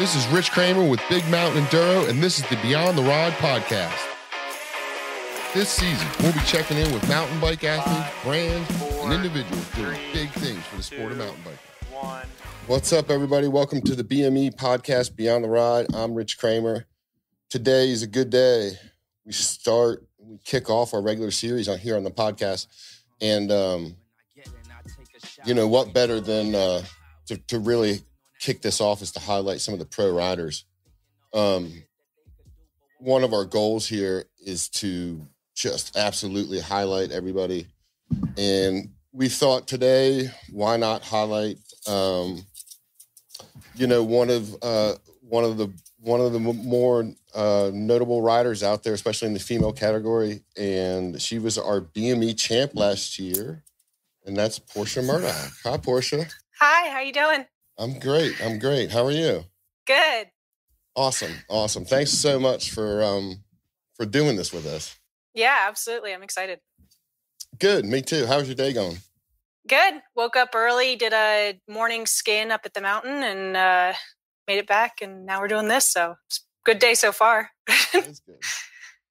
This is Rich Cramer with Big Mountain Enduro, and this is the Beyond the Rod podcast. This season, we'll be checking in with mountain bike athletes, brands, and individuals doing big things for the sport of mountain biking. What's up, everybody? Welcome to the BME podcast, Beyond the Ride. I'm Rich Cramer. Today is a good day. We kick off our regular series here on the podcast. And, what better than to really kick this off is to highlight some of the pro riders. One of our goals here is to just absolutely highlight everybody. And we thought today, why not highlight, one of the more notable riders out there, especially in the female category. And she was our BME champ last year, and that's Porsha Murdock. Hi, Porsha. Hi, how you doing? I'm great. How are you? Good. Awesome. Thanks so much for doing this with us. Yeah, absolutely. I'm excited. Good. Me too. How's your day going? Good. Woke up early, did a morning skin up at the mountain, and made it back. And now we're doing this. So it's a good day so far. That's good.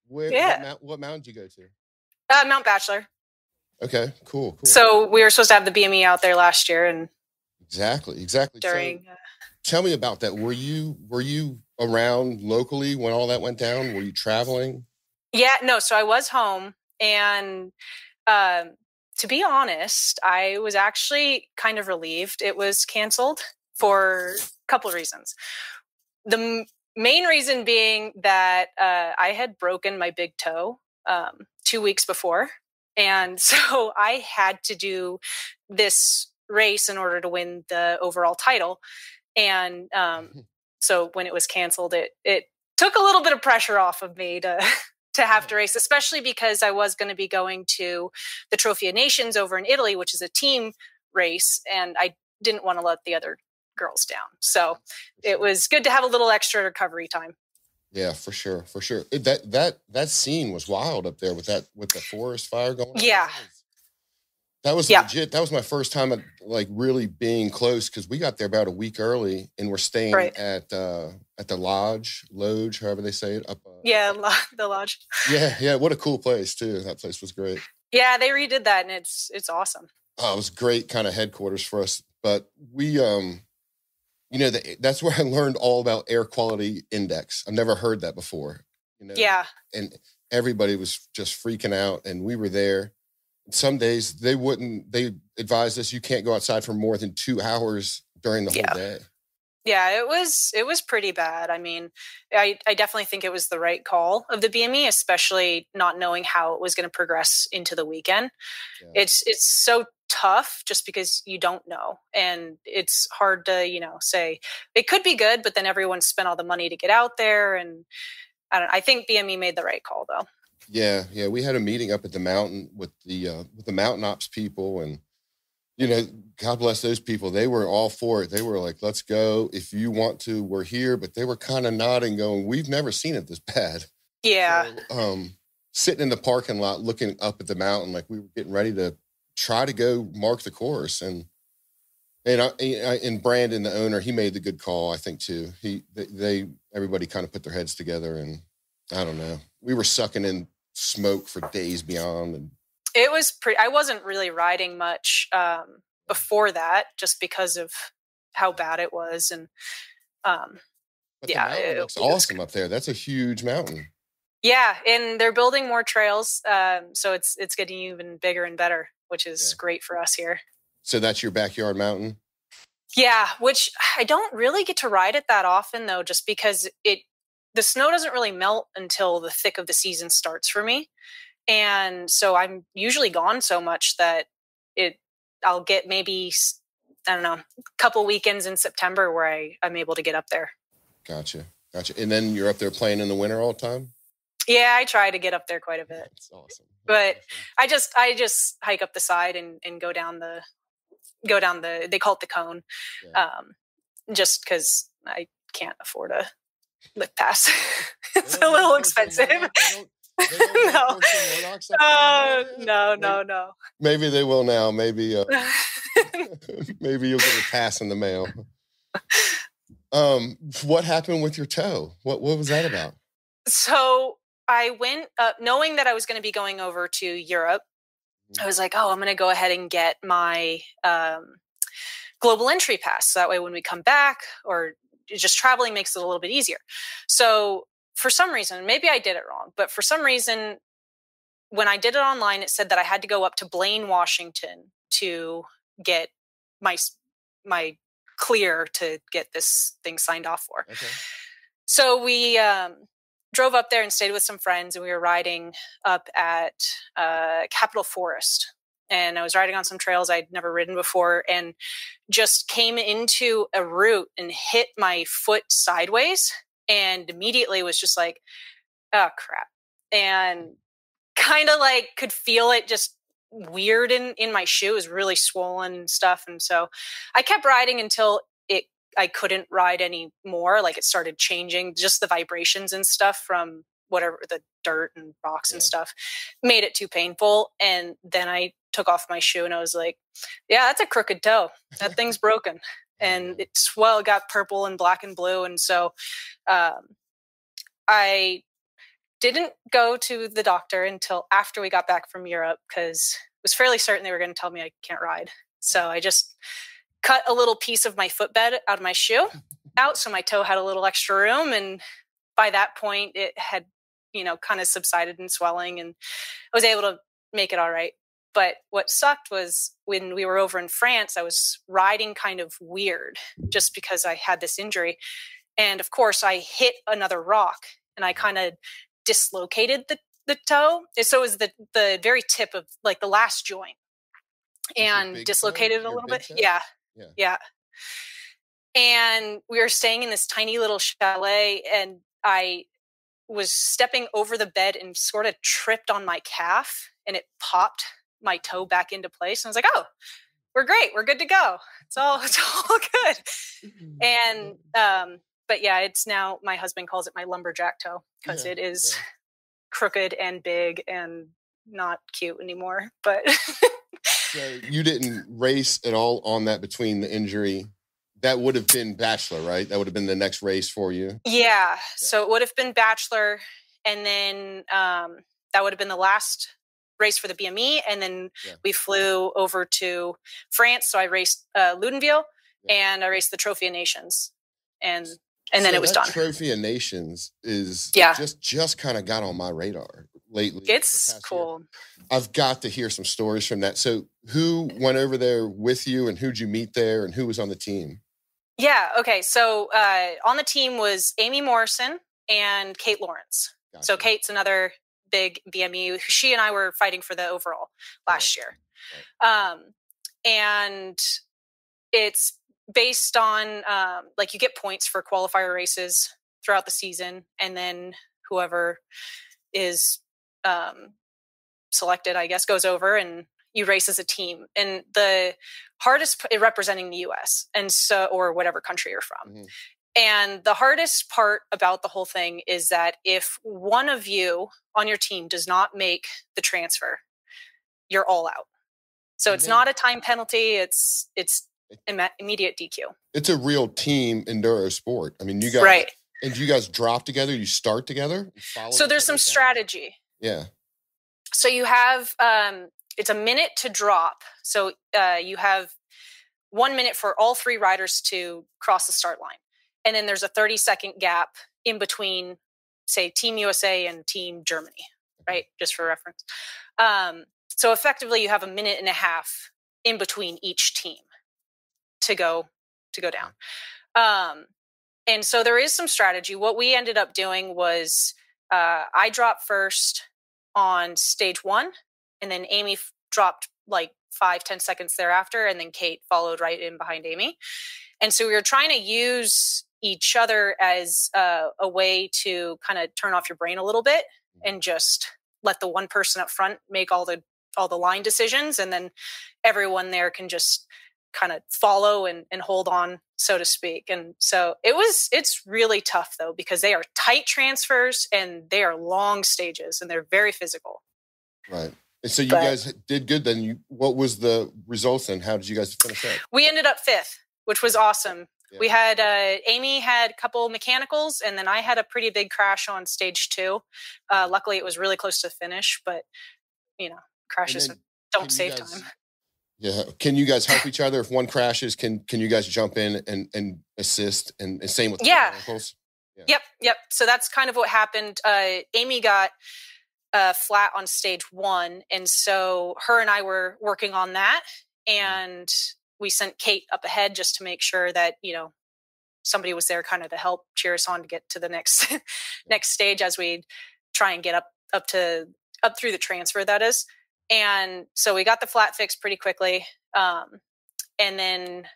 What mountain did you go to? Mount Bachelor. Okay. Cool. So we were supposed to have the BME out there last year, and exactly. During. Tell me about that. Were you around locally when all that went down? Were you traveling? Yeah. No. So I was home, and to be honest, I was actually kind of relieved it was canceled for a couple of reasons. The main reason being that I had broken my big toe 2 weeks before. And so I had to do this race in order to win the overall title. And so when it was canceled, it took a little bit of pressure off of me to have to race, especially because I was going to be going to the Trophy of Nations over in Italy, which is a team race. And I didn't want to let the other girls down. So it was good to have a little extra recovery time. Yeah, for sure. That scene was wild up there with the forest fire going on. Yeah. That was legit. That was my first time at really being close, because we got there about a week early and we're staying at the Loge, however they say it. The Lodge. Yeah. What a cool place too. That place was great. Yeah, they redid that, and it's awesome. Oh, it was great kind of headquarters for us. But we, that's where I learned all about air quality index. I've never heard that before. Yeah. And everybody was just freaking out, and we were there. Some days they advised us you can't go outside for more than 2 hours during the whole day. Yeah, it was pretty bad. I mean, I definitely think it was the right call of the BME, especially not knowing how it was going to progress into the weekend. Yeah. It's so tough just because you don't know, and it's hard to say it could be good, but then everyone spent all the money to get out there, and I think BME made the right call though. Yeah, we had a meeting up at the mountain with the mountain ops people, and God bless those people. They were all for it. They were like, "Let's go. If you want to, we're here." But they were kind of nodding, going, "We've never seen it this bad." Yeah. So, sitting in the parking lot, looking up at the mountain, like we were getting ready to try to go mark the course, and Brandon, the owner, he made the good call, I think too. Everybody kind of put their heads together, and I don't know. We were sucking in smoke for days beyond, and it was I wasn't really riding much before that, just because of how bad it was, and it looks awesome up there. That's a huge mountain. Yeah, and they're building more trails, so it's getting even bigger and better, which is great for us here. So that's your backyard mountain? Yeah, which I don't really get to ride it that often though, just because the snow doesn't really melt until the thick of the season starts for me. And so I'm usually gone so much that I'll get maybe, I don't know, a couple weekends in September where I'm able to get up there. Gotcha. And then you're up there playing in the winter all the time? Yeah, I try to get up there quite a bit. That's awesome. But I just hike up the side and go down the, they call it the cone. Yeah. Just because I can't afford a lift pass. It's a little expensive. No. Maybe they will now. Maybe maybe you'll get a pass in the mail. What happened with your toe? What was that about? So I went knowing that I was going to be going over to Europe. I was like, oh, I'm going to go ahead and get my global entry pass. So that way when we come back or just traveling makes it a little bit easier. So for some reason, maybe I did it wrong, but for some reason, when I did it online, it said that I had to go up to Blaine, Washington to get my clear to get this thing signed off for. Okay. So we drove up there and stayed with some friends, and we were riding up at Capitol Forest. And I was riding on some trails I'd never ridden before and just came into a route and hit my foot sideways and immediately was just like, oh, crap. And kind of like could feel it just weird in my shoe. It was really swollen and stuff. And so I kept riding until I couldn't ride anymore. Like it started changing, just the vibrations and stuff from whatever the dirt and rocks and stuff made it too painful. And then I took off my shoe and I was like, yeah, that's a crooked toe. That thing's broken. And it got purple and black and blue. And so I didn't go to the doctor until after we got back from Europe because it was fairly certain they were going to tell me I can't ride. So I just cut a little piece of my footbed out of my shoe out so my toe had a little extra room. And by that point, it had, kind of subsided in swelling and I was able to make it all right. But what sucked was when we were over in France, I was riding kind of weird just because I had this injury. And of course, I hit another rock and I kind of dislocated the toe. So it was the very tip of like the last joint and dislocated a little bit. Yeah. And we were staying in this tiny little chalet and I was stepping over the bed and sort of tripped on my calf and it popped my toe back into place. And I was like, oh, we're great. We're good to go. It's all good. And, but yeah, it's now, my husband calls it my lumberjack toe because it is crooked and big and not cute anymore. But so you didn't race at all on that between the injury. That would have been Bachelor, right? That would have been the next race for you. Yeah. So it would have been Bachelor. And then that would have been the last race for the BME. And then we flew over to France. So I raced Ludenville and I raced the Trophy of Nations. And then it was done. Trophy of Nations is just kind of got on my radar lately. It's cool. I've got to hear some stories from that. So who went over there with you and who'd you meet there and who was on the team? Yeah. Okay. So on the team was Amy Morrison and Kate Lawrence. Gotcha. So Kate's another big BME. She and I were fighting for the overall last year. Right. And it's based on like you get points for qualifier races throughout the season. And then whoever is selected, I guess, goes over and you race as a team. And the hardest representing the US and so, or whatever country you're from. Mm-hmm. And the hardest part about the whole thing is that if one of you on your team does not make the transfer, you're all out. So it's not a time penalty. It's immediate DQ. It's a real team enduro sport. I mean, you guys, right. And you guys drop together, you start together? So there's some strategy. Yeah. So you have, it's a minute to drop. So you have 1 minute for all three riders to cross the start line. And then there's a 30-second gap in between, say, Team USA and Team Germany, right? Just for reference. So effectively, you have a minute and a half in between each team to go down. And so there is some strategy. What we ended up doing was I dropped first on stage 1, and then Amy dropped like 5-10 seconds thereafter, and then Kate followed right in behind Amy. And so we were trying to use each other as a way to kind of turn off your brain a little bit and just let the one person up front make all the line decisions, and then everyone there can just kind of follow and hold on, so to speak. And so it's really tough though, because they are tight transfers and they are long stages and they're very physical. Right. And so you guys did good then. What was the results then? How did you guys finish up? We ended up 5th, which was awesome. We had Amy had a couple mechanicals, and then I had a pretty big crash on stage 2. Luckily, it was really close to the finish, but crashes don't save time. Yeah. Can you guys help each other if one crashes? Can you guys jump in and assist? And same with the mechanicals? Yeah. Yep. So that's kind of what happened. Amy got flat on stage 1, and so her and I were working on that, and we sent Kate up ahead just to make sure that somebody was there kind of to help cheer us on to get to the next next stage as we try and get up through the transfer, that is. And so we got the flat fixed pretty quickly, and then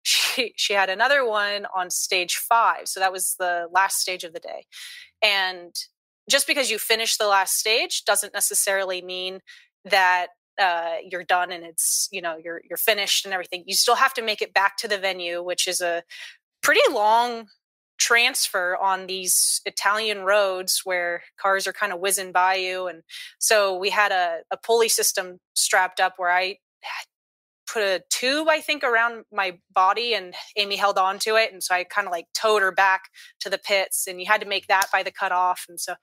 she had another one on stage 5, so that was the last stage of the day. And just because you finish the last stage doesn't necessarily mean that you're done and it's you're finished and everything. You still have to make it back to the venue, which is a pretty long transfer on these Italian roads where cars are kind of whizzing by you. And so we had a pulley system strapped up where I put a tube, I think, around my body, and Amy held on to it. And so I kind of like towed her back to the pits, and you had to make that by the cutoff. And so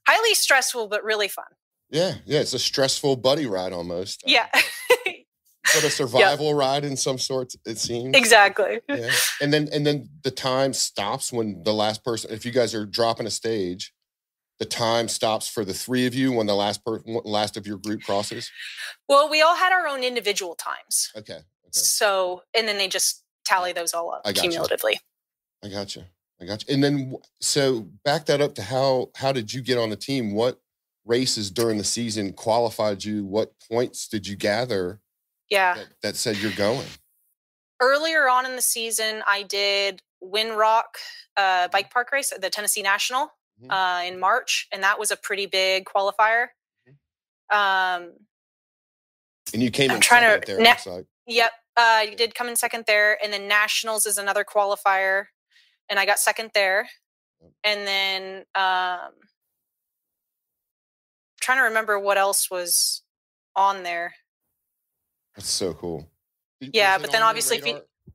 highly stressful, but really fun. Yeah. It's a stressful buddy ride almost. Yeah. But a survival ride in some sort, it seems. Exactly. Yeah. And then the time stops when the last person, if you guys are dropping a stage, the time stops for the 3 of you when the last of your group crosses? Well, we all had our own individual times. Okay. So, and then they just tally those all up cumulatively. I got you. And then, so back that up to how did you get on the team? What races during the season qualified you? What points did you gather? Yeah. That said you're going? Earlier on in the season, I did Winrock bike park race at the Tennessee National in March, and that was a pretty big qualifier. And you came in second there. Yep. You did come in second there, and then Nationals is another qualifier, and I got second there. And then trying to remember what else was on there. That's so cool. Yeah, but then obviously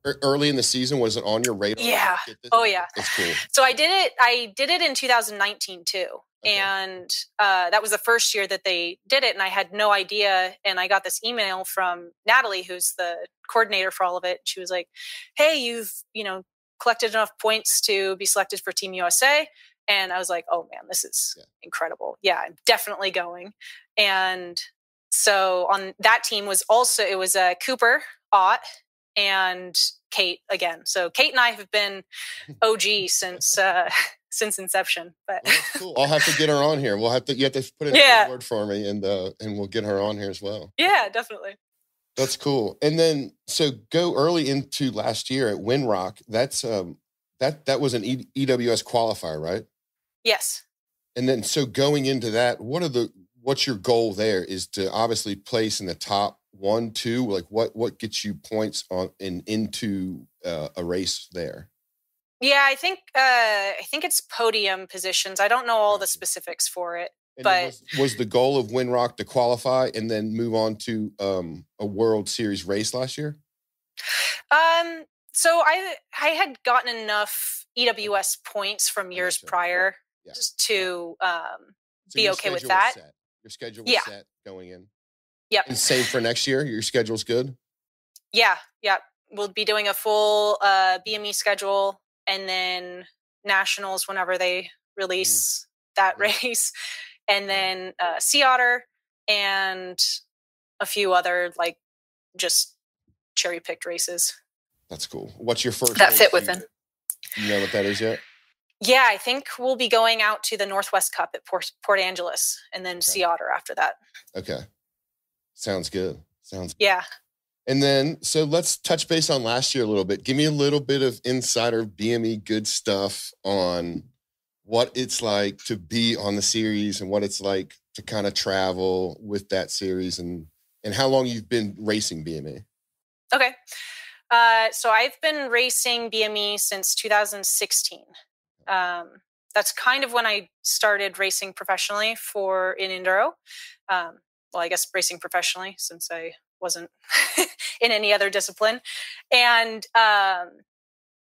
early in the season, was it on your radar? Yeah. Oh yeah. That's cool. So I did it in 2019 too. Okay. And that was the first year that they did it, and I had no idea. And I got this email from Natalie, who's the coordinator for all of it. She was like, "Hey, you've collected enough points to be selected for Team USA." And I was like, "Oh man, this is incredible. Yeah, I'm definitely going." And so on that team was Cooper, Ott, and Kate again. So Kate and I have been OG since inception. But well, that's cool. I'll have to get her on here. You have to put in a word for me, and we'll get her on here as well. Yeah, definitely. That's cool. And then so go early into last year at Winrock. That's that was an EWS qualifier, right? Yes. And then so going into that, what's your goal there? Is to obviously place in the top 1, 2? Like what gets you points on into a race there? Yeah, I think it's podium positions. I don't know all the specifics for it, and but was the goal of Winrock to qualify and then move on to a World Series race last year? So I had gotten enough EWS points from years prior just to be okay with that. Your schedule was set going in. Yep. And same for next year. Your schedule's good. Yeah. We'll be doing a full BME schedule, and then nationals whenever they release that race, and then Sea Otter and a few other just cherry picked races. That's cool. What's your first that fit within? You know what that is yet? Yeah, I think we'll be going out to the Northwest Cup at Port Angeles, and then Sea Otter after that. Okay. Sounds good. Yeah. And then, so let's touch base on last year a little bit. Give me a little bit of insider BME good stuff on what it's like to be on the series and what it's like to kind of travel with that series and how long you've been racing BME. Okay. So I've been racing BME since 2016. That's kind of when I started racing professionally in enduro. Well, I guess racing professionally since I wasn't in any other discipline. And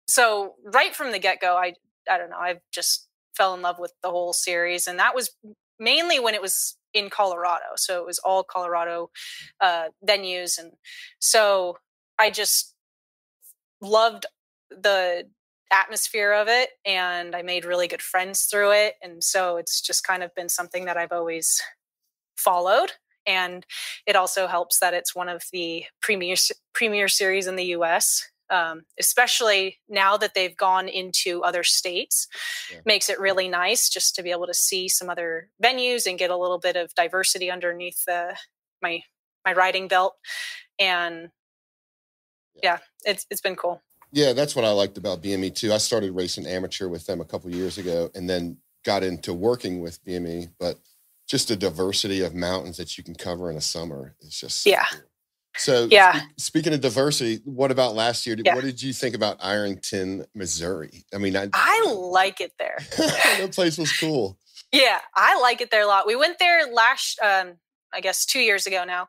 so right from the get-go, I don't know, I've just fell in love with the whole series. And that was mainly when it was in Colorado. So it was all Colorado venues. And so I just loved the atmosphere of it, and I made really good friends through it. And so it's just kind of been something that I've always followed. And it also helps that it's one of the premier series in the US, especially now that they've gone into other states. Makes it really nice just to be able to see some other venues and get a little bit of diversity underneath my riding belt. And yeah, it's been cool. Yeah, that's what I liked about BME too. I started racing amateur with them a couple of years ago and then got into working with BME, but just the diversity of mountains that you can cover in a summer is just so cool. So speaking of diversity, what about last year? What did you think about Ironton, Missouri? I mean, I like it there. That place was cool. Yeah, I like it there a lot. We went there last, I guess 2 years ago now,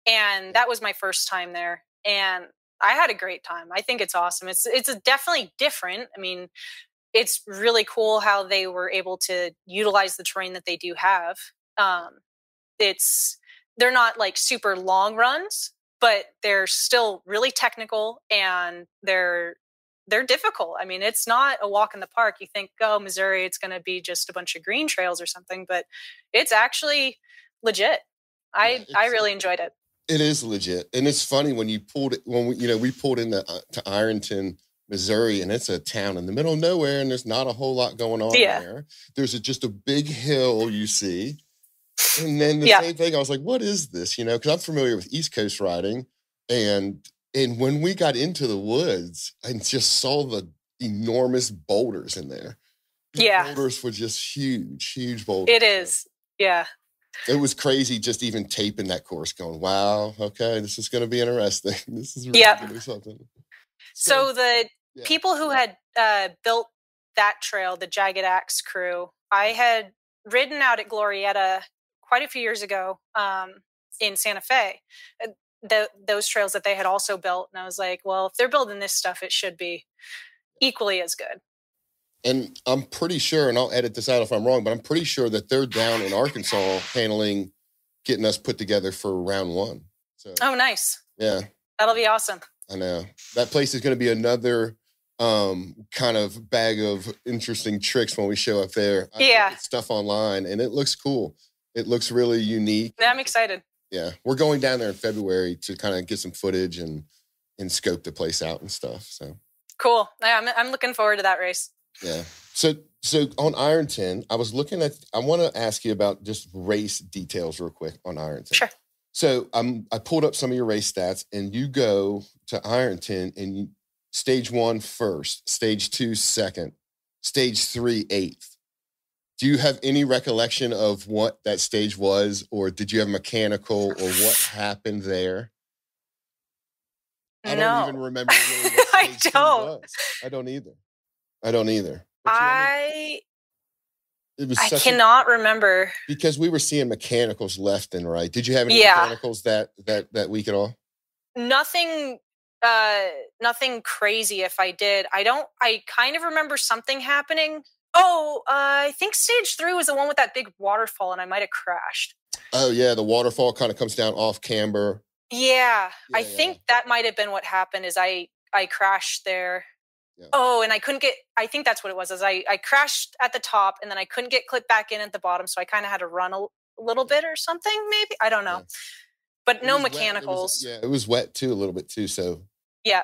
and that was my first time there. And I had a great time. I think it's awesome. It's definitely different. I mean, it's really cool how they were able to utilize the terrain that they do have. They're not like super long runs, but they're still really technical, and they're difficult. I mean, it's not a walk in the park. You think, oh, Missouri, it's going to be just a bunch of green trails or something, but it's actually legit. I really enjoyed it. It is legit. And it's funny when we pulled into to Ironton, Missouri, and it's a town in the middle of nowhere, and there's not a whole lot going on there. There's just a big hill you see. And then the same thing, I was like, what is this? You know, because I'm familiar with East Coast riding. And when we got into the woods and just saw the enormous boulders in there. The boulders were just huge boulders. It is. Yeah. It was crazy just even taping that course going, wow, okay, this is going to be interesting. This is really going to be something. So the people who had built that trail, the Jagged Axe crew, I had ridden out at Glorieta quite a few years ago in Santa Fe, those trails that they had also built. And I was like, well, if they're building this stuff, it should be equally as good. And I'm pretty sure, and I'll edit this out if I'm wrong, but I'm pretty sure that they're down in Arkansas getting us put together for round one. So, oh, nice. Yeah. That'll be awesome. I know. That place is going to be another kind of bag of interesting tricks when we show up there. I look at stuff online, and it looks cool. It looks really unique. Yeah, I'm excited. Yeah. We're going down there in February to kind of get some footage and scope the place out and stuff. So cool. I'm looking forward to that race. Yeah. So on Ironton, I want to ask you about just race details real quick on Ironton. Sure. So I pulled up some of your race stats, and you go to Ironton and stage 1 first, stage 2 second, stage 3 8th. Do you have any recollection of what that stage was, or did you have mechanical, or what happened there? I don't even remember really what stage 2 was. I don't either. I cannot remember. Because we were seeing mechanicals left and right. Did you have any mechanicals that week at all? Nothing crazy if I did. I kind of remember something happening. Oh, I think stage 3 was the one with that big waterfall, and I might have crashed. Oh, yeah. The waterfall kind of comes down off camber. Yeah. I think that might have been what happened is I crashed there. Yeah. Oh, and I think that's what it was, is I crashed at the top, and then I couldn't get clipped back in at the bottom, so I kind of had to run a little bit or something, maybe. I don't know. Yeah. But no mechanicals. It was wet too, a little bit too, so. Yeah.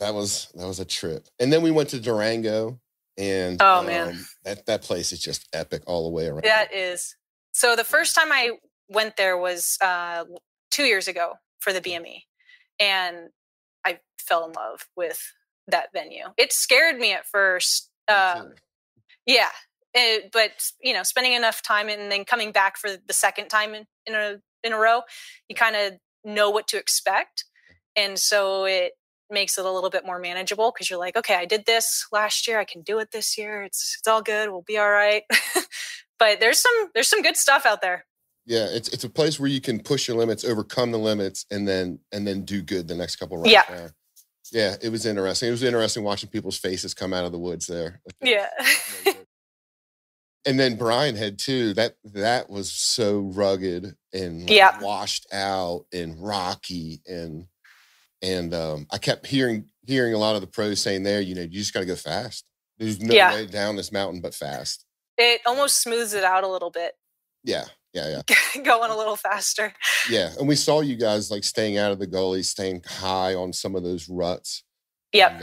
That was a trip. And then we went to Durango, and man, that place is just epic all the way around. That is. So the first time I went there was 2 years ago for the BME, and I fell in love with that venue. It scared me at first. Yeah. But spending enough time and then coming back for the second time in a row, you kind of know what to expect. And so it makes it a little bit more manageable, because you're like, okay, I did this last year, I can do it this year. It's all good. We'll be all right. But there's some good stuff out there. Yeah, it's a place where you can push your limits, overcome the limits, and then do good the next couple of rounds. Yeah. Yeah, it was interesting. It was interesting watching people's faces come out of the woods there. Yeah. And then Brian had too. That was so rugged and washed out and rocky, and I kept hearing a lot of the pros saying there, you just got to go fast. There's no way down this mountain but fast. It almost smooths it out a little bit. Yeah. Going a little faster. Yeah, and we saw you guys like staying out of the gullies, staying high on some of those ruts. Yep.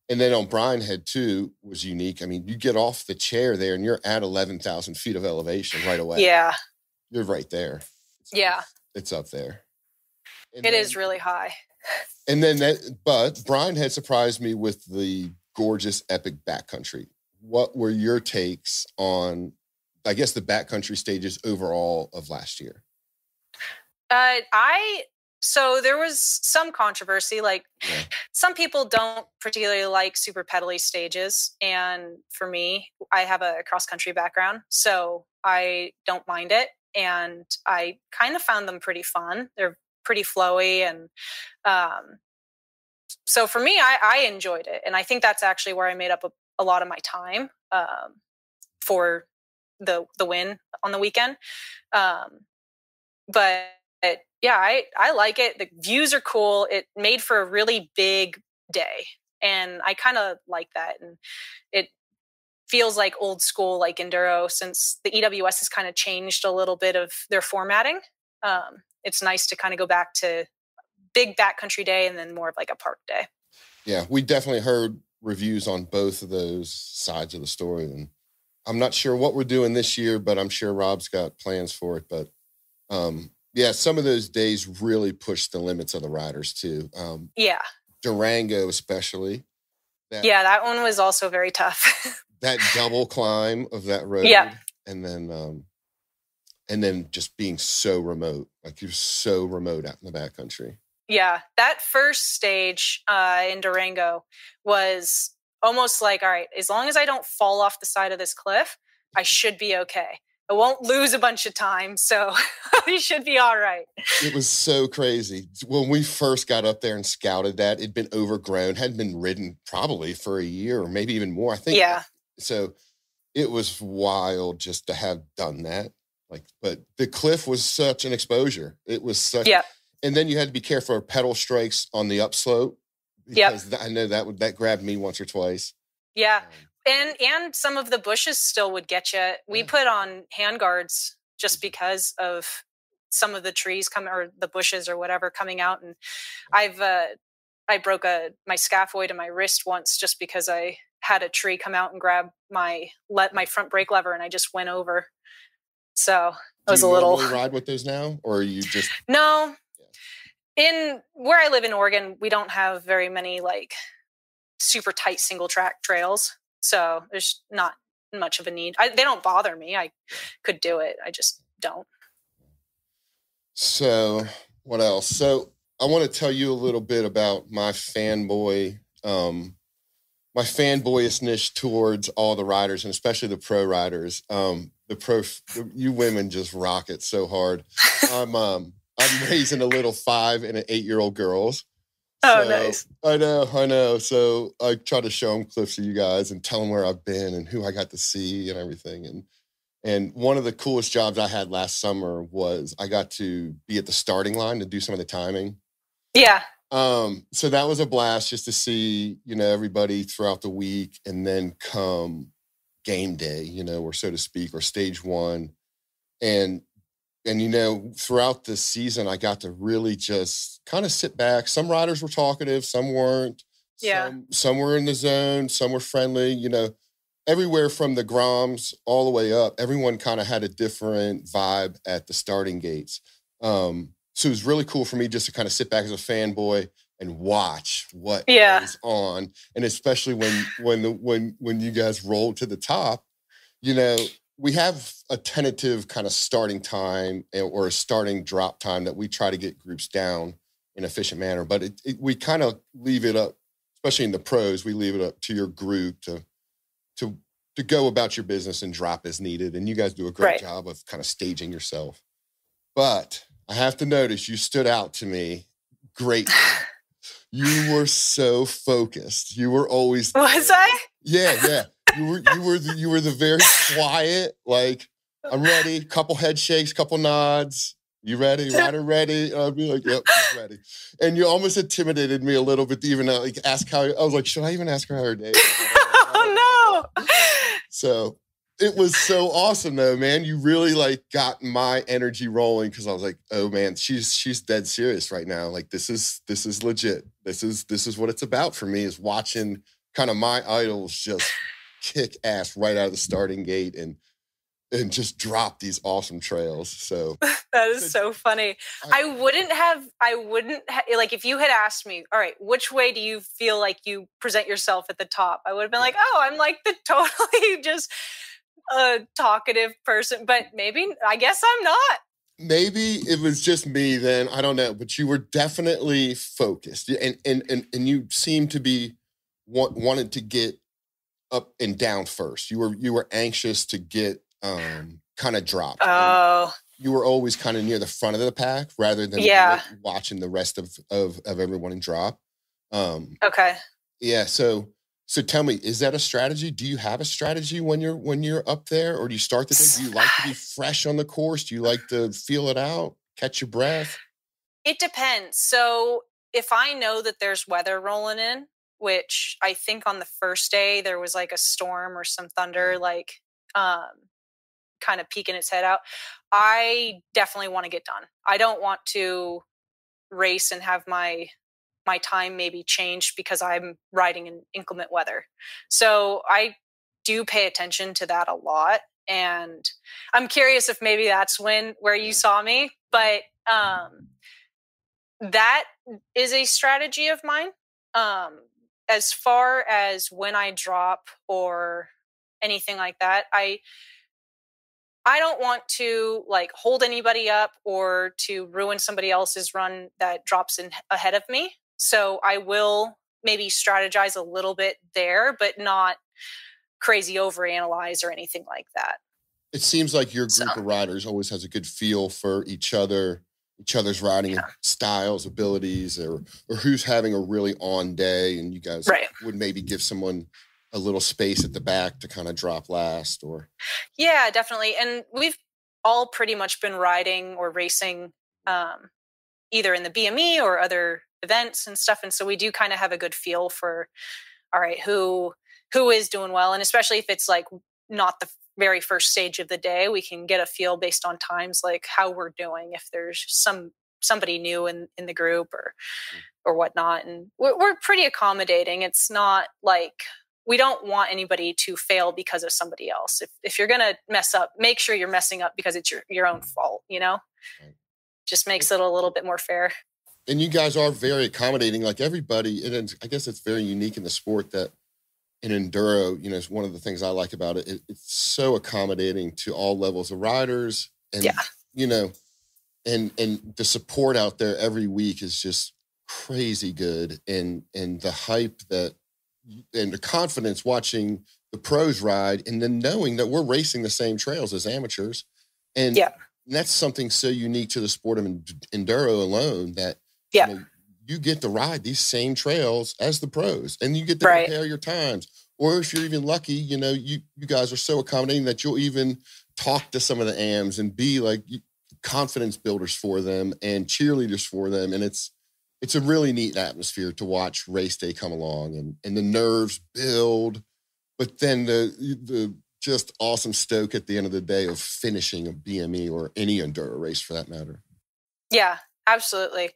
And then on Brian Head too was unique. I mean, you get off the chair there and you're at 11,000 feet of elevation right away. Yeah. You're right there. It's up there. And it is really high. And then but Brian had surprised me with the gorgeous epic backcountry. What were your takes on, I guess, the backcountry stages overall of last year? So there was some controversy. Like some people don't particularly like super pedally stages. And for me, I have a cross country background, so I don't mind it. And I kind of found them pretty fun. They're pretty flowy. And so for me, I enjoyed it. And I think that's actually where I made up a lot of my time for the win on the weekend. But yeah, I like it. The views are cool. It made for a really big day. And I kind of like that. And it feels like old school, like enduro, since the EWS has kind of changed a little bit of their formatting. It's nice to kind of go back to big backcountry day and then more of like a park day. Yeah, we definitely heard reviews on both of those sides of the story. And I'm not sure what we're doing this year, but I'm sure Rob's got plans for it. But yeah, some of those days really pushed the limits of the riders too. Durango especially. That one was also very tough. That double climb of that road. And then just being so remote. Like you're so remote out in the backcountry. Yeah, that first stage in Durango was almost like, all right, as long as I don't fall off the side of this cliff, I should be okay. I won't lose a bunch of time, so you should be all right. It was so crazy. When we first got up there and scouted that, it'd been overgrown, hadn't been ridden probably for a year or maybe even more, I think. Yeah. So it was wild just to have done that. But the cliff was such an exposure. It was such. Yeah. And then you had to be careful of pedal strikes on the upslope. Because I know that grabbed me once or twice. Yeah. And some of the bushes still would get you. We put on handguards just because of some of the trees coming, or the bushes or whatever coming out. And I broke my scaphoid in my wrist once just because I had a tree come out and grab my front brake lever and I just went over. So it was a little. Do you ride with those now, or are you just? No. In where I live in Oregon, we don't have very many like super tight single track trails. So there's not much of a need. They don't bother me. I could do it. I just don't. So what else? So I want to tell you a little bit about my fanboyishness towards all the riders and especially the pro riders. You women just rock it so hard. I'm raising a little 5 and an 8-year-old girls. Oh, nice. I know. So I try to show them clips of you guys and tell them where I've been and who I got to see and everything. And one of the coolest jobs I had last summer was I got to be at the starting line to do some of the timing. Yeah. So that was a blast just to see, everybody throughout the week, and then come game day, or so to speak, or stage one. And throughout the season, I got to really just kind of sit back. Some riders were talkative, some weren't. Yeah. Some were in the zone, some were friendly, everywhere from the Groms all the way up. Everyone kind of had a different vibe at the starting gates. So it was really cool for me just to kind of sit back as a fanboy and watch what goes on. And especially when you guys rolled to the top, we have a tentative kind of starting time or a starting drop time that we try to get groups down in an efficient manner. But we kind of leave it up, especially in the pros, we leave it up to your group to go about your business and drop as needed. And you guys do a great job of kind of staging yourself. But I have to notice you stood out to me greatly. You were so focused. You were always Was I? Yeah. You were the very quiet, like, I'm ready, couple head shakes, couple nods. You ready? Rider ready? And I'd be like, yep, she's ready. And you almost intimidated me a little bit to even like ask how, I was like, should I even ask her how her day is? Oh no. So it was so awesome though, man. You really like got my energy rolling because I was like, oh man, she's dead serious right now. Like this is legit. This is what it's about for me, is watching kind of my idols just kick ass right out of the starting gate and just drop these awesome trails. So that is so funny. I wouldn't have, like, if you had asked me, all right, which way do you feel like you present yourself at the top? I would have been like, oh, I'm like the totally just talkative person, but maybe, I guess I'm not. Maybe it was just me then. I don't know, but you were definitely focused, and you seemed to be wanted to get up and down first. You were anxious to get kind of dropped. Oh, you were always kind of near the front of the pack rather than watching the rest of everyone drop. Okay. Yeah. So tell me, is that a strategy? Do you have a strategy when you're up there, or do you start the day? Do you like to be fresh on the course? Do you like to feel it out, catch your breath? It depends. So if I know that there's weather rolling in, which I think on the first day there was like a storm or some thunder, like kind of peeking its head out, I definitely want to get done. I don't want to race and have my time maybe changed because I'm riding in inclement weather. So I do pay attention to that a lot. And I'm curious if maybe that's where you saw me, but that is a strategy of mine. As far as when I drop or anything like that, I don't want to like hold anybody up or to ruin somebody else's run that drops in ahead of me. So I will maybe strategize a little bit there, but not crazy overanalyze or anything like that. It seems like your group of riders always has a good feel for each other's riding styles, abilities, or who's having a really on day, and you guys would maybe give someone a little space at the back to kind of drop last. Or yeah, definitely. And we've all pretty much been riding or racing either in the BME or other events and stuff, and so we do kind of have a good feel for, all right, who is doing well, and especially if it's like not the very first stage of the day, we can get a feel based on times, like how we're doing, if there's somebody new in the group or whatnot. And we're pretty accommodating. It's not like we don't want anybody to fail because of somebody else. If you're going to mess up, make sure you're messing up because it's your own fault, just makes it a little bit more fair. And you guys are very accommodating, like everybody. And I guess it's very unique in the sport that in enduro, it's one of the things I like about it. It's so accommodating to all levels of riders. And, and the support out there every week is just crazy good. And the hype and the confidence watching the pros ride, and then knowing that we're racing the same trails as amateurs. And that's something so unique to the sport of enduro alone, that you get to ride these same trails as the pros, and you get to compare your times. Or if you're even lucky, you guys are so accommodating that you'll even talk to some of the AMs and be like confidence builders for them and cheerleaders for them. And it's a really neat atmosphere to watch race day come along, and the nerves build, but then the just awesome stoke at the end of the day of finishing a BME or any enduro race for that matter. Yeah, absolutely.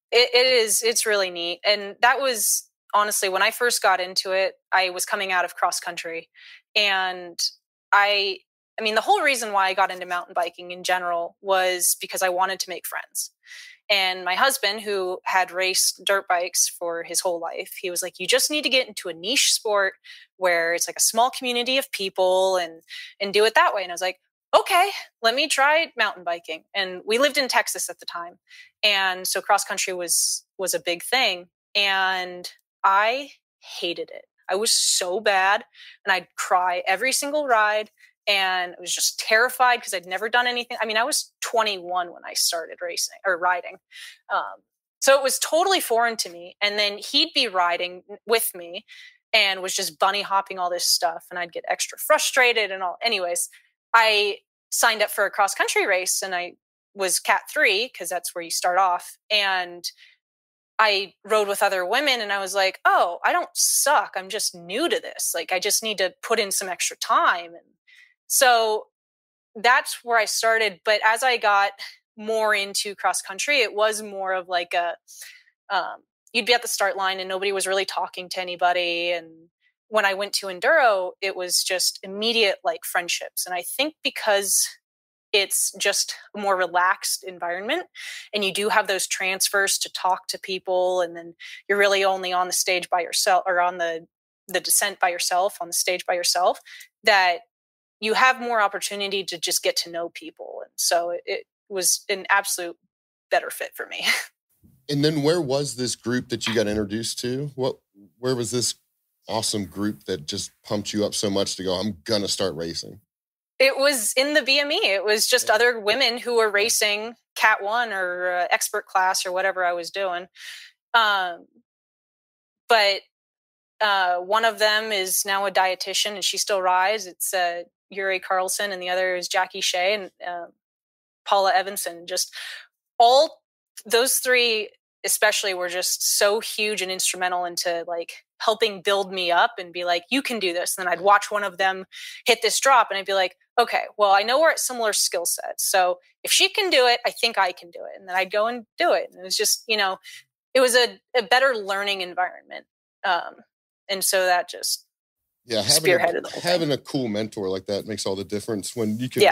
It's really neat. And that was honestly, when I first got into it, I was coming out of cross country, and I mean, the whole reason why I got into mountain biking in general was because I wanted to make friends. And my husband, who had raced dirt bikes for his whole life, he was like, you just need to get into a niche sport where it's like a small community of people and do it that way. And I was like, okay, let me try mountain biking. And we lived in Texas at the time. And so cross country was a big thing. And I hated it. I was so bad, and I'd cry every single ride. And I was just terrified because I'd never done anything. I mean, I was 21 when I started racing or riding. So it was totally foreign to me. And then he'd be riding with me and was just bunny hopping all this stuff. And I'd get extra frustrated and all. Anyways, I signed up for a cross country race and I was Cat 3 because that's where you start off. And I rode with other women and I was like, oh, I don't suck. I'm just new to this. Like, I just need to put in some extra time. And so that's where I started. But as I got more into cross country, it was more of like you'd be at the start line and nobody was really talking to anybody. And when I went to enduro, it was just immediate like friendships. And I think because it's just a more relaxed environment and you do have those transfers to talk to people, and then you're really only on the stage by yourself, or on the descent by yourself, on the stage by yourself, that you have more opportunity to just get to know people. And so it was an absolute better fit for me. And then where was this group that you got introduced to? Where was this awesome group that just pumped you up so much to go, I'm going to start racing? It was in the BME. It was just other women who were racing Cat 1 or expert class or whatever I was doing. But one of them is now a dietitian and she still rides. It's Yuri Carlson, and the other is Jackie Shea and Paula Evanson. Just all those three especially were just so huge and instrumental into like helping build me up and be like, you can do this. And then I'd watch one of them hit this drop and I'd be like, okay, well, I know we're at similar skill sets. So if she can do it, I think I can do it. And then I'd go and do it. And it was just, it was a better learning environment. And so that just spearheaded the whole thing. Having a cool mentor like that makes all the difference when you can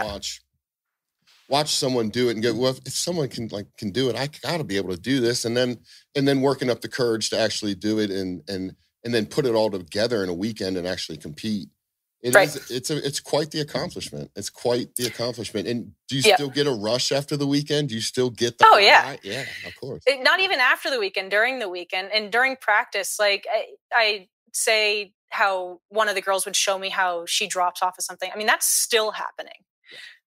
watch someone do it and go, well, if someone can do it, I got to be able to do this. And then working up the courage to actually do it and then put it all together in a weekend and actually compete. It's quite the accomplishment. It's quite the accomplishment. And do you still get a rush after the weekend? Do you still get the yeah, of course. Not even after the weekend, during the weekend and during practice. Like I say how one of the girls would show me how she drops off of something. I mean, that's still happening.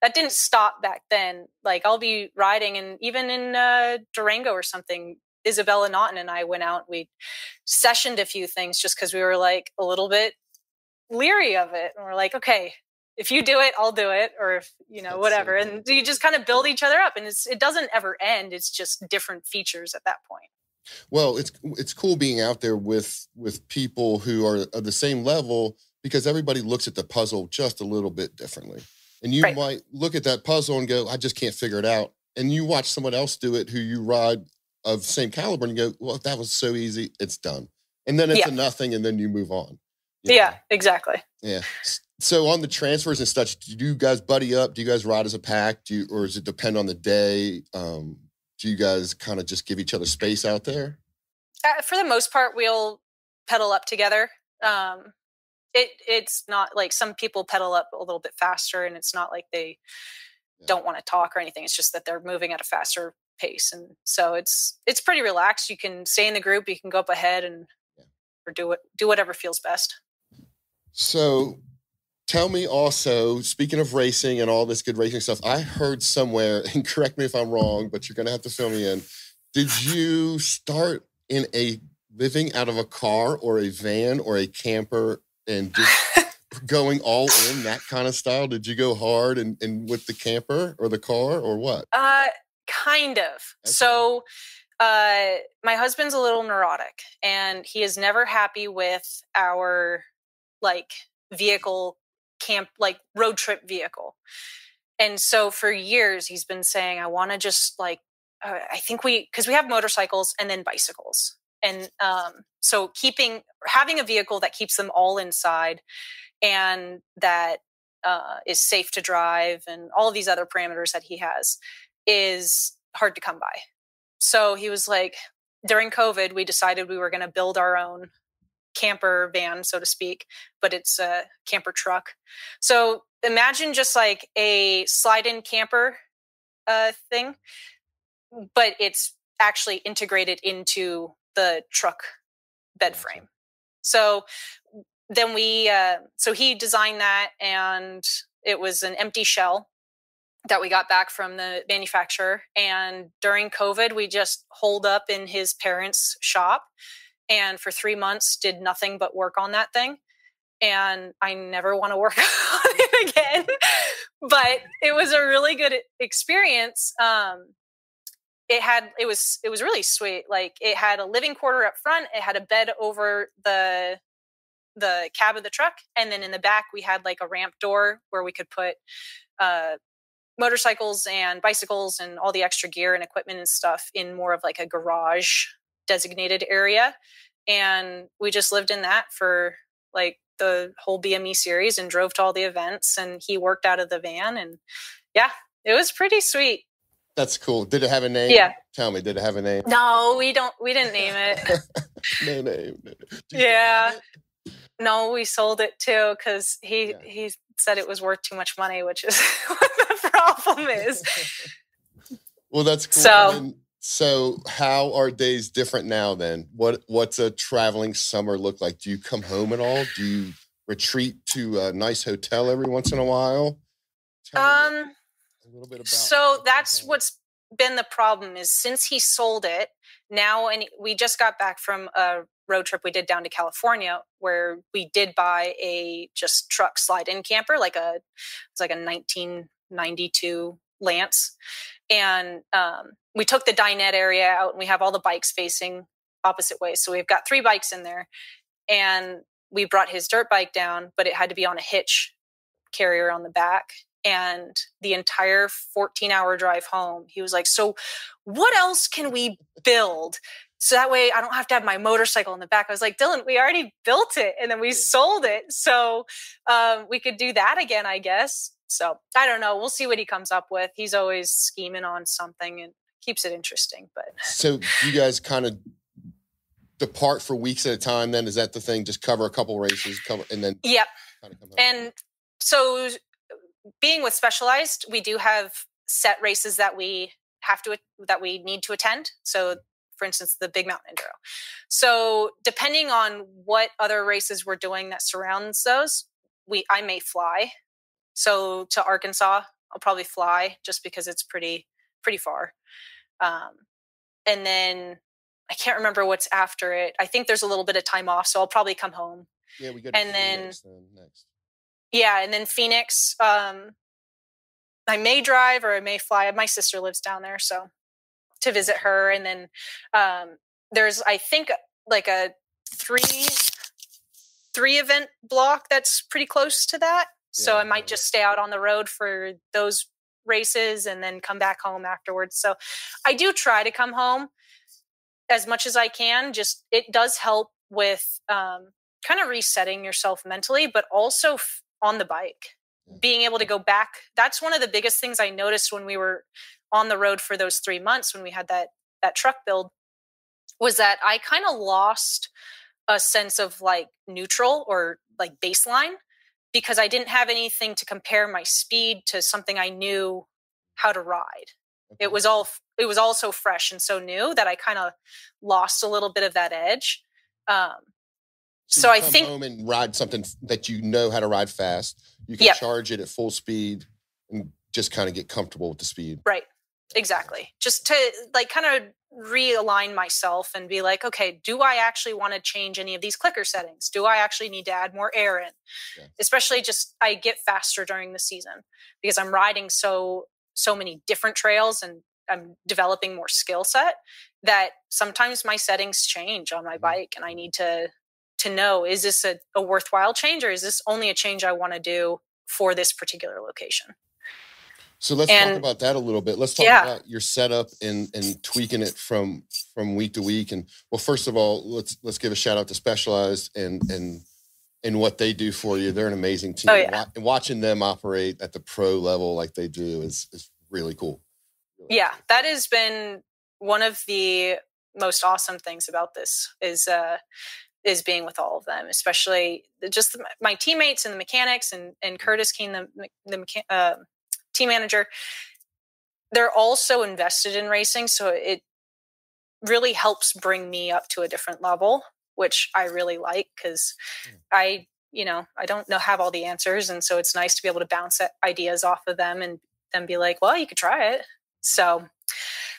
That didn't stop back then. Like I'll be riding, and even in Durango or something, Isabella Naughton and I went out. We sessioned a few things just because we were like a little bit leery of it, and we're like, okay, if you do it, I'll do it, or if whatever. So and you just kind of build each other up, and it doesn't ever end. It's just different features at that point. Well, it's cool being out there with people who are of the same level, because everybody looks at the puzzle just a little bit differently. And you might look at that puzzle and go, I just can't figure it out. And you watch someone else do it who you ride of the same caliber and you go, well, that was so easy, it's done. And then it's a nothing, and then you move on. Exactly. Yeah. So on the transfers and such, do you guys buddy up? Do you guys ride as a pack? Or does it depend on the day? Do you guys kind of just give each other space out there? For the most part, we'll pedal up together. It's not like some people pedal up a little bit faster, and it's not like they don't want to talk or anything. It's just that they're moving at a faster pace. And so it's pretty relaxed. You can stay in the group, you can go up ahead or do whatever feels best. So tell me also, speaking of racing and all this good racing stuff, I heard somewhere, and correct me if I'm wrong, but you're going to have to fill me in. Did you start in living out of a car or a van or a camper and just going all in, that kind of style? Did you go hard and with the camper or the car or what? Kind of. Okay. So my husband's a little neurotic, and he is never happy with our vehicle road trip vehicle. And so for years he's been saying, I want to just I think because we have motorcycles and then bicycles. And so having a vehicle that keeps them all inside and that is safe to drive and all of these other parameters that he has is hard to come by. So he was like, during COVID, we decided we were going to build our own camper van, so to speak, but it's a camper truck. So imagine just like a slide-in camper thing, but it's actually integrated into the truck bed frame. So then so he designed that, and it was an empty shell that we got back from the manufacturer. And during COVID, we just holed up in his parents' shop and for 3 months did nothing but work on that thing. And I never want to work on it again, but it was a really good experience. It was really sweet. Like, it had a living quarter up front. It had a bed over the cab of the truck. And then in the back, we had like a ramp door where we could put, motorcycles and bicycles and all the extra gear and equipment and stuff in more of like a garage designated area. And we just lived in that for like the whole BME series and drove to all the events, and he worked out of the van, and yeah, it was pretty sweet. That's cool. Did it have a name? Yeah. Tell me, did it have a name? No, we didn't name it. No name. Yeah. No, we sold it too because he said it was worth too much money, which is what the problem is. Well, that's cool. So how are days different now then? What's a traveling summer look like? Do you come home at all? Do you retreat to a nice hotel every once in a while? Tell me a little bit about so that's what's been the problem is since he sold it now, and we just got back from a road trip we did down to California where we did buy a just truck slide-in camper, it's like a 1992 Lance. And we took the dinette area out, and we have all the bikes facing opposite ways. So we've got 3 bikes in there, and we brought his dirt bike down, but it had to be on a hitch carrier on the back. And the entire 14-hour drive home, he was like, so what else can we build? So that way I don't have to have my motorcycle in the back. I was like, Dylan, we already built it and then we sold it. So we could do that again, I guess. So I don't know. We'll see what he comes up with. He's always scheming on something and keeps it interesting. But so you guys kind of depart for weeks at a time then? Is that the thing? Just cover a couple races, and then yep. Kind of come home. And so being with Specialized, we do have set races that we need to attend. So for instance, the Big Mountain Enduro. So depending on what other races we're doing that surrounds those, I may fly. So to Arkansas, I'll probably fly just because it's pretty far. And then I can't remember what's after it. I think there's a little bit of time off, so I'll probably come home. Yeah, we go to Phoenix then next. Yeah, and then Phoenix, I may drive or I may fly. My sister lives down there, so to visit her. And then there's, I think, like a three event block that's pretty close to that. So I might just stay out on the road for those races and then come back home afterwards. So I do try to come home as much as I can. Just, it does help with kind of resetting yourself mentally, but also on the bike, being able to go back. That's one of the biggest things I noticed when we were on the road for those 3 months when we had that truck build, was that I kind of lost a sense of like neutral or like baseline, because I didn't have anything to compare my speed to something I knew how to ride. Okay. It was all so fresh and so new that I kind of lost a little bit of that edge. So I think home and ride something that you know how to ride fast. You can charge it at full speed and just kind of get comfortable with the speed. Right. Exactly. Just to like kind of realign myself and be like, okay, do I actually want to change any of these clicker settings? Do I actually need to add more air in? Yeah. Especially just, I get faster during the season because I'm riding so many different trails and I'm developing more skill set that sometimes my settings change on my bike, and I need to know, is this a worthwhile change, or is this only a change I want to do for this particular location? So let's talk about that a little bit. Let's talk about your setup and tweaking it from week to week. And well, first of all, let's give a shout out to Specialized and what they do for you. They're an amazing team. Oh, yeah. And watching them operate at the pro level like they do is really cool. Yeah, that has been one of the most awesome things about this is being with all of them, especially just my teammates and the mechanics and Curtis Keene, the team manager. They're also invested in racing, so it really helps bring me up to a different level, which I really like, because I don't have all the answers, and so it's nice to be able to bounce ideas off of them and them be like, well, you could try it. So,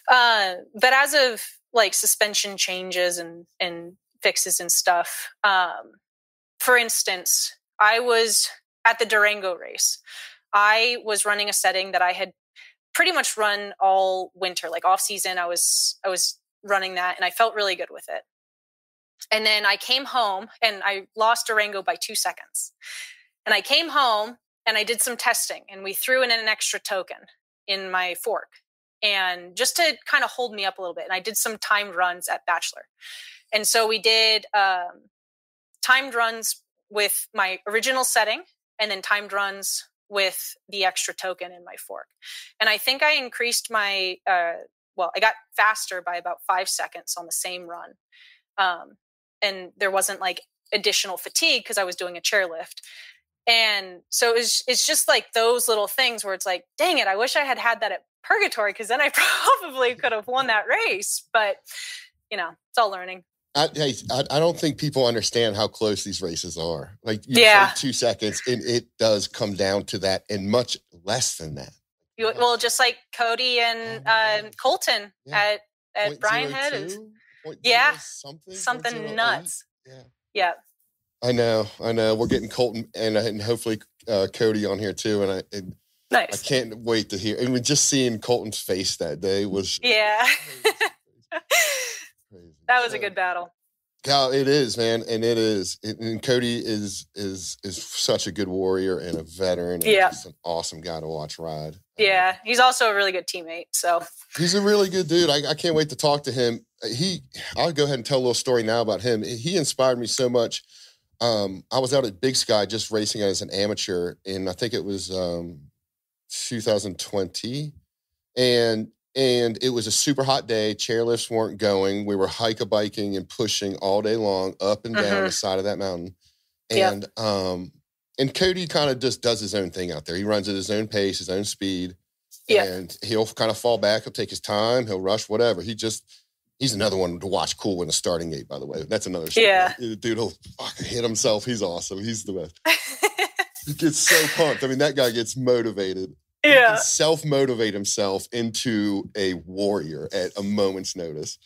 but as of like suspension changes and fixes and stuff, for instance, I was at the Durango race. I was running a setting that I had pretty much run all winter, like off season. I was running that and I felt really good with it. And then I came home and I lost Durango by 2 seconds. And I came home and I did some testing and we threw in an extra token in my fork and just to kind of hold me up a little bit. And I did some timed runs at Bachelor. And so we did timed runs with my original setting and then timed runs with the extra token in my fork. And I think I increased my, I got faster by about 5 seconds on the same run. And there wasn't like additional fatigue because I was doing a chairlift. And so it's just like those little things where it's like, dang it, I wish I had that at Purgatory because then I probably could have won that race. But, it's all learning. I don't think people understand how close these races are. Like you say 2 seconds, and it does come down to that, and much less than that. Well, just like Cody and Colton at Brian Head. Yeah, something nuts. Yeah. I know. We're getting Colton and hopefully Cody on here too, and nice. I can't wait to hear. And just seeing Colton's face that day was crazy. That was a good battle. Yeah, it is, man, and it is. And Cody is such a good warrior and a veteran. And just an awesome guy to watch ride. Yeah, he's also a really good teammate. So he's a really good dude. I can't wait to talk to him. I'll go ahead and tell a little story now about him. He inspired me so much. I was out at Big Sky just racing as an amateur, and I think it was 2020, and it was a super hot day. Chairlifts weren't going. We were hike-a-biking and pushing all day long up and down the side of that mountain. And and Cody kind of just does his own thing out there. He runs at his own pace, his own speed, and he'll kind of fall back. He'll take his time. He'll rush, whatever. He's another one to watch cool in the starting gate, by the way. That's another story. Yeah. Dude will fucking hit himself. He's awesome. He's the best. He gets so pumped. I mean, that guy gets motivated. Yeah. He can self-motivate himself into a warrior at a moment's notice.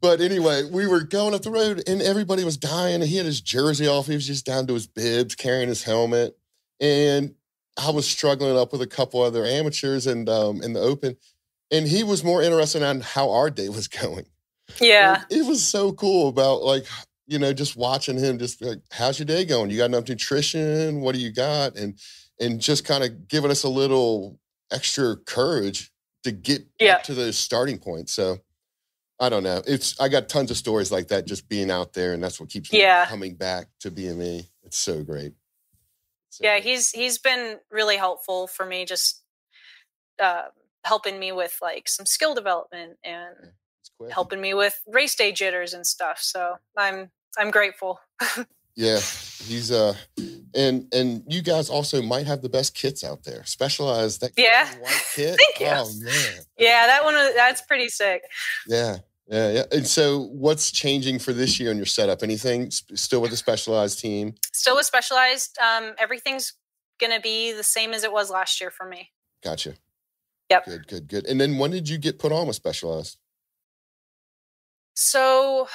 But anyway, we were going up the road and everybody was dying. He had his jersey off. He was just down to his bibs, carrying his helmet. And I was struggling up with a couple other amateurs and in the open. And he was more interested in how our day was going. Yeah. And it was so cool about just watching him just like, how's your day going? You got enough nutrition? What do you got? And just kind of giving us a little extra courage to get up to those starting points. So I don't know. I got tons of stories like that just being out there, and that's what keeps me coming back to BME. It's so great. He's been really helpful for me, just helping me with like some skill development and helping me with race day jitters and stuff. So I'm grateful. Yeah, he's and you guys also might have the best kits out there. Specialized that white kit. Thank you. Oh man. Yeah, that's pretty sick. Yeah. And so what's changing for this year in your setup? Anything still with the Specialized team? Still with Specialized. Everything's gonna be the same as it was last year for me. Gotcha. Yep. Good. And then when did you get put on with Specialized? So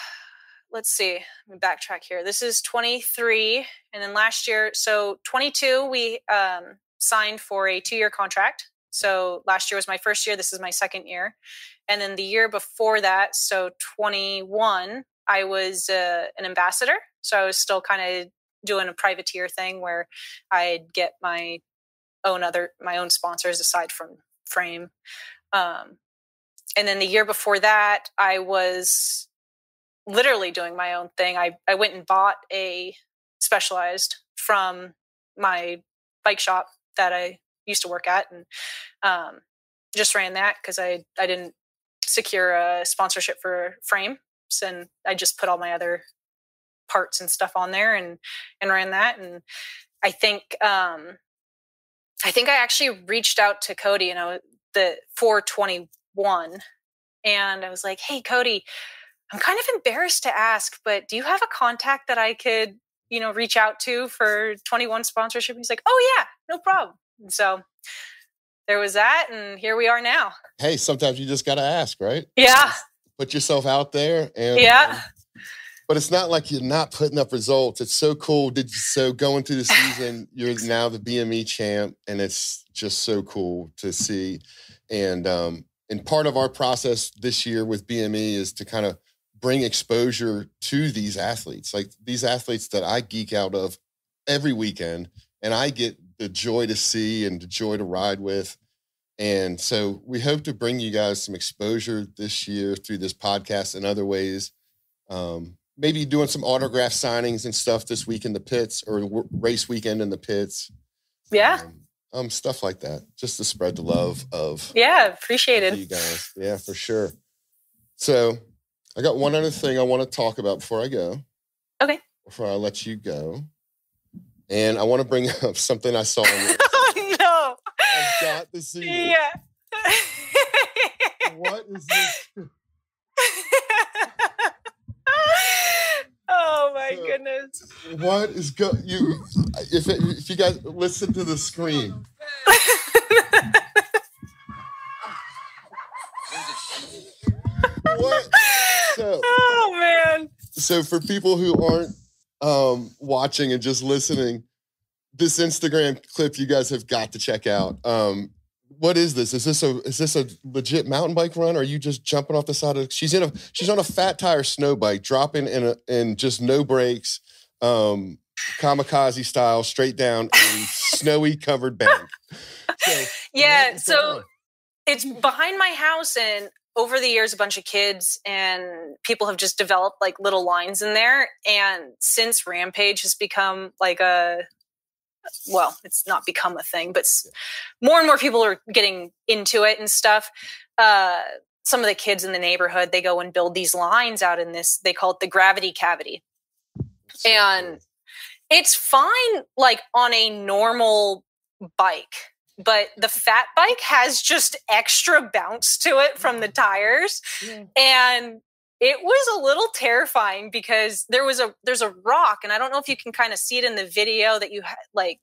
let's see. Let me backtrack here. This is 23. And then last year, so 22, we signed for a 2-year contract. So last year was my first year. This is my second year. And then the year before that, so 21, I was an ambassador. So I was still kind of doing a privateer thing where I'd get my own sponsors aside from Frame. And then the year before that, I was literally doing my own thing. I went and bought a Specialized from my bike shop that I used to work at, and just ran that because I didn't secure a sponsorship for Frame, and I just put all my other parts and stuff on there and ran that. And I think I actually reached out to Cody, the 421, and I was like, "Hey, Cody, I'm kind of embarrassed to ask, but do you have a contact that I could, reach out to for 21 sponsorship?" He's like, "Oh yeah, no problem." And so there was that, and here we are now. Hey, sometimes you just got to ask, right? Yeah. Just put yourself out there. And, yeah. But it's not like you're not putting up results. It's so cool. So going through the season, you're now the BME champ, and it's just so cool to see. And part of our process this year with BME is to kind of bring exposure to these athletes, like these athletes that I geek out of every weekend, and I get the joy to see and the joy to ride with. And so we hope to bring you guys some exposure this year through this podcast and other ways. Maybe doing some autograph signings and stuff this week in the pits, or race weekend in the pits. Yeah. Stuff like that, just to spread the love of. Yeah. Appreciated. You guys. Yeah, for sure. So I got one other thing I want to talk about before I go. Okay. Before I let you go. And I want to bring up something I saw. Oh, no. I've got to see this. Yeah. What is this? Oh my goodness! What is you? If you guys listen to the scream. What? Oh man! So for people who aren't watching and just listening, this Instagram clip you guys have got to check out. What is this? Is this a legit mountain bike run? Or are you just jumping off the side of? She's on a fat tire snow bike, dropping in just no brakes, kamikaze style, straight down a snowy covered bank. So it's behind my house, and over the years, a bunch of kids and people have just developed like little lines in there. And since Rampage has become like it's not become a thing, but more and more people are getting into it and stuff. Some of the kids in the neighborhood, they go and build these lines out in this, they call it the gravity cavity. And it's fine, like on a normal bike, but the fat bike has just extra bounce to it from the tires. Yeah. And it was a little terrifying because there's a rock, and I don't know if you can kind of see it in the video that you had. Like,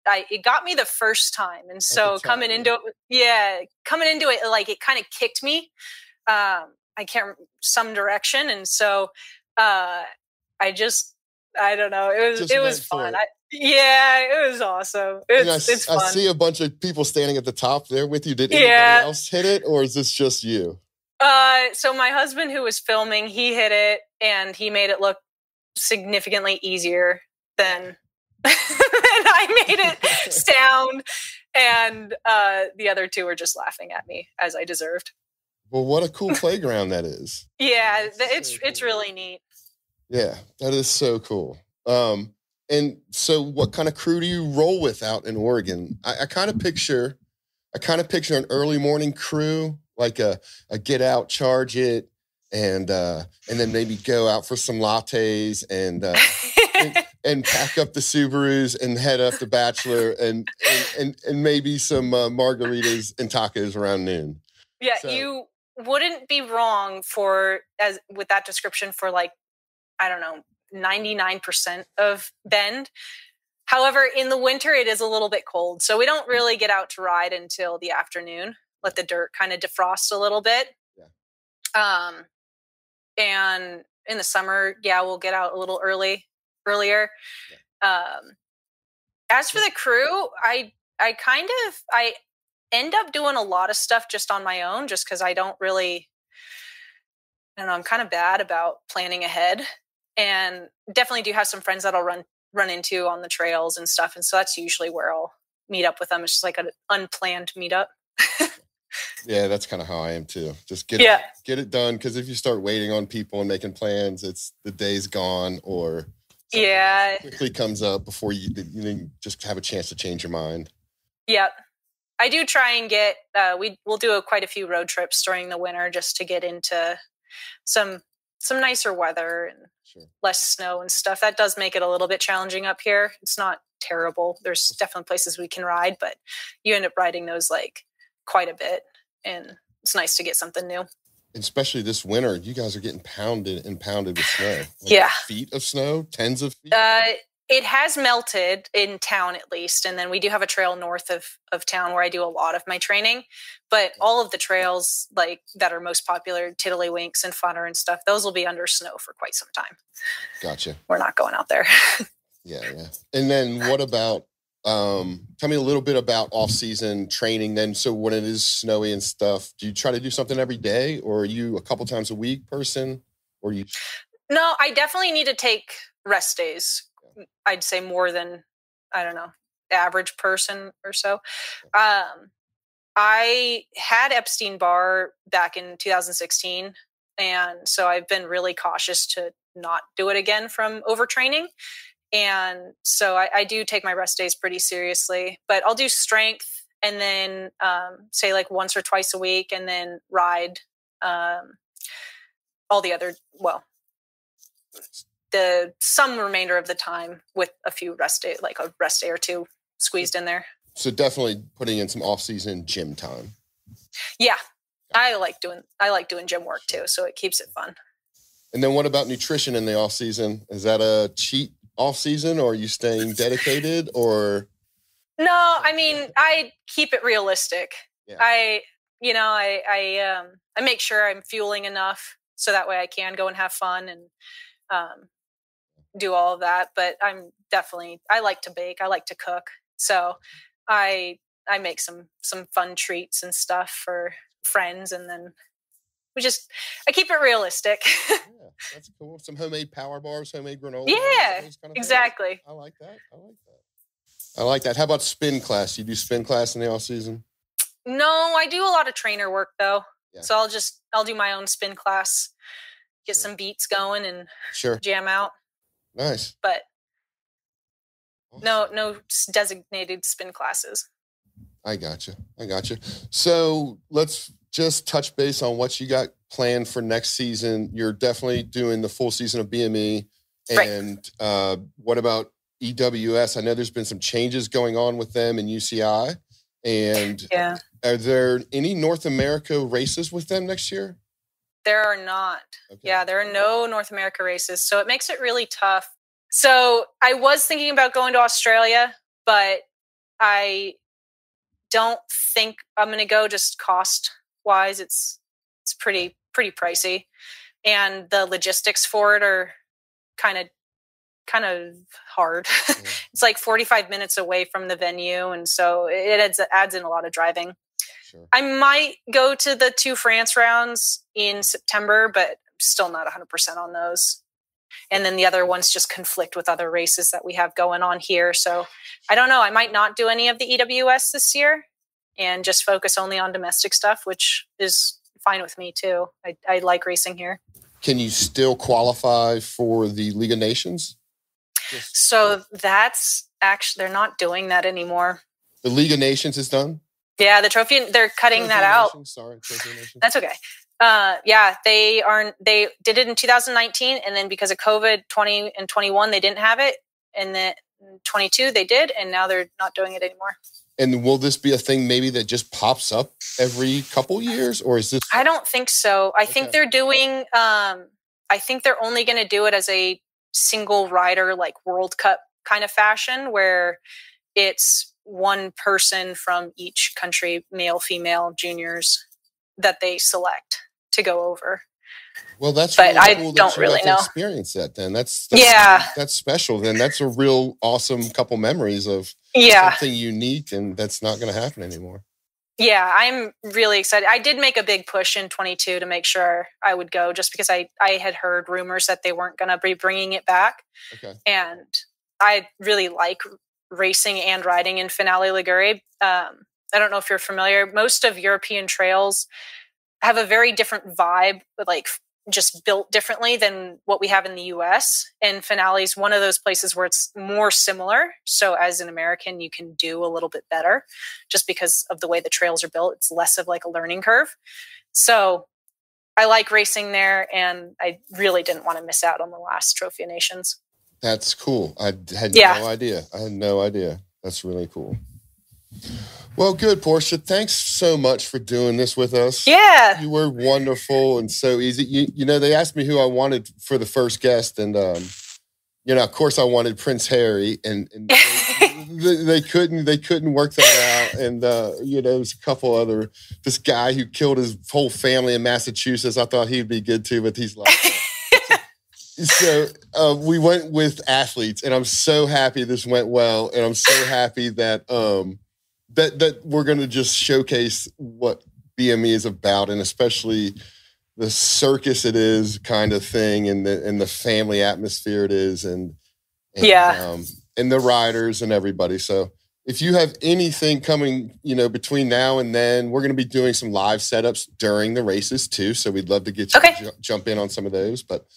it got me the first time, and so coming into it, like it kind of kicked me. I can't some direction, and so I don't know. It was fun. It was awesome. It's fun. I see a bunch of people standing at the top there with you. Did anybody else hit it, or is this just you? So my husband, who was filming, he hit it, and he made it look significantly easier than I made it sound. And the other two were just laughing at me, as I deserved. Well, what a cool playground that is. Yeah, it's really neat. Yeah, that is so cool. And so what kind of crew do you roll with out in Oregon? I kind of picture an early morning crew, like a get out, charge it, and then maybe go out for some lattes and pack up the Subarus and head up to Bachelor and maybe some margaritas and tacos around noon. Yeah, so. You wouldn't be wrong with that description for like, I don't know, 99% of Bend. However, in the winter, it is a little bit cold. So we don't really get out to ride until the afternoon. Let the dirt kind of defrost a little bit. Yeah. And in the summer, we'll get out a little earlier. Yeah. As for the crew, I end up doing a lot of stuff just on my own, just because I don't really, I'm kind of bad about planning ahead, and definitely do have some friends that I'll run into on the trails and stuff. And so that's usually where I'll meet up with them. It's just like an unplanned meetup. Yeah, that's kind of how I am too. Just get it done. Because if you start waiting on people and making plans, it's the day's gone, or quickly comes up before you just have a chance to change your mind. Yep. I do try and get, we'll do quite a few road trips during the winter just to get into some nicer weather and less snow and stuff. That does make it a little bit challenging up here. It's not terrible. There's definitely places we can ride, but you end up riding those like quite a bit, and it's nice to get something new. Especially this winter, you guys are getting pounded with snow. Like feet of snow, tens of feet. It has melted in town, at least. And then we do have a trail north of town where I do a lot of my training. But all of the trails like that are most popular, Tiddlywinks and Funner and stuff, those will be under snow for quite some time. Gotcha. We're not going out there. Yeah. And then what about, tell me a little bit about off-season training then. So when it is snowy and stuff, do you try to do something every day, or are you a couple times a week person, or you? No, I definitely need to take rest days. I'd say more than, I don't know, average person or so. I had Epstein-Barr back in 2016. And so I've been really cautious to not do it again from overtraining. And so I do take my rest days pretty seriously, but I'll do strength and then say like once or twice a week, and then ride all the other, some remainder of the time with a few rest day, like a rest day or two squeezed in there. So definitely putting in some off-season gym time. Yeah. I like doing gym work too. So it keeps it fun. And then what about nutrition in the off season? Is that a cheat off season, or are you staying dedicated, or? No, I mean, I keep it realistic. Yeah. I make sure I'm fueling enough so that way I can go and have fun and do all of that. But I like to bake. I like to cook. So I make some fun treats and stuff for friends, and then I keep it realistic. Yeah, that's cool. Some homemade power bars, homemade granola. Yeah, exactly. Things. I like that. How about spin class? You do spin class in the off season? No, I do a lot of trainer work though. Yeah. So I'll do my own spin class, get some beats going and jam out. Nice. But awesome. No designated spin classes. I gotcha. So let's just touch base on what you got planned for next season. You're definitely doing the full season of BME. And right. What about EWS? I know there's been some changes going on with them and UCI. And are there any North America races with them next year? There are not. Okay. Yeah, there are no North America races. So it makes it really tough. So I was thinking about going to Australia, but I don't think I'm going to go just cost wise. It's pretty pricey, and the logistics for it are kind of hard. Mm. It's like 45 minutes away from the venue, and so it adds in a lot of driving. Sure. I might go to the 2 France rounds in September, but still not 100% on those. And then the other ones just conflict with other races that we have going on here. So I don't know. I might not do any of the EWS this year and just focus only on domestic stuff, which is fine with me too. I like racing here. Can you still qualify for the League of Nations? So that's actually, they're not doing that anymore. The League of Nations is done? Yeah, the trophy, they're cutting that out. Trophy Nation. That's okay. They did it in 2019, and then because of COVID 20 and 21, they didn't have it. And then 22 they did, and now they're not doing it anymore. And will this be a thing maybe that just pops up every couple years, or is this? I don't think so. I think they're doing, I think they're only going to do it as a single rider, like World Cup kind of fashion, where it's one person from each country, male, female, juniors, that they select to go over. Well, that's but really I cool don't that you really have know. To experience that. Then that's special. Then that's a real awesome couple memories of something unique, and that's not going to happen anymore. Yeah, I'm really excited. I did make a big push in 22 to make sure I would go, just because I had heard rumors that they weren't going to be bringing it back. Okay. And I really like racing and riding in Finale Ligure. I don't know if you're familiar. Most of European trails have a very different vibe, like just built differently than what we have in the US. And Finale is one of those places where it's more similar. So as an American, you can do a little bit better just because of the way the trails are built. It's less of like a learning curve. So I like racing there, and I really didn't want to miss out on the last Trophy of Nations. That's cool. I had no idea. That's really cool. Well, good, Porsha. Thanks so much for doing this with us. Yeah. You were wonderful and so easy. You know, they asked me who I wanted for the first guest, and of course I wanted Prince Harry, and they couldn't work that out. And, there's a couple this guy who killed his whole family in Massachusetts. I thought he'd be good too, but he's like, so we went with athletes, and I'm so happy this went well. And I'm so happy that, that we're going to just showcase what BME is about, and especially the circus it is kind of thing, and the family atmosphere it is, and the riders and everybody. So if you have anything coming, between now and then, we're going to be doing some live setups during the races too. So we'd love to get you to jump in on some of those. But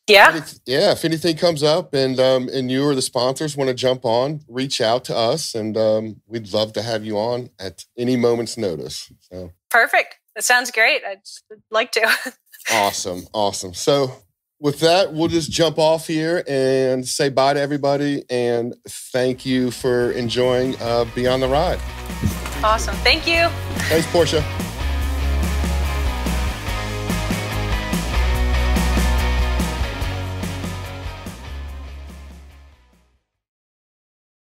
if anything comes up and you or the sponsors want to jump on, reach out to us, and we'd love to have you on at any moment's notice. So perfect. That sounds great. I'd like to. Awesome. So with that, we'll just jump off here and say bye to everybody. And thank you for enjoying Beyond the Ride. Awesome. Thank you. Thanks, Porsha.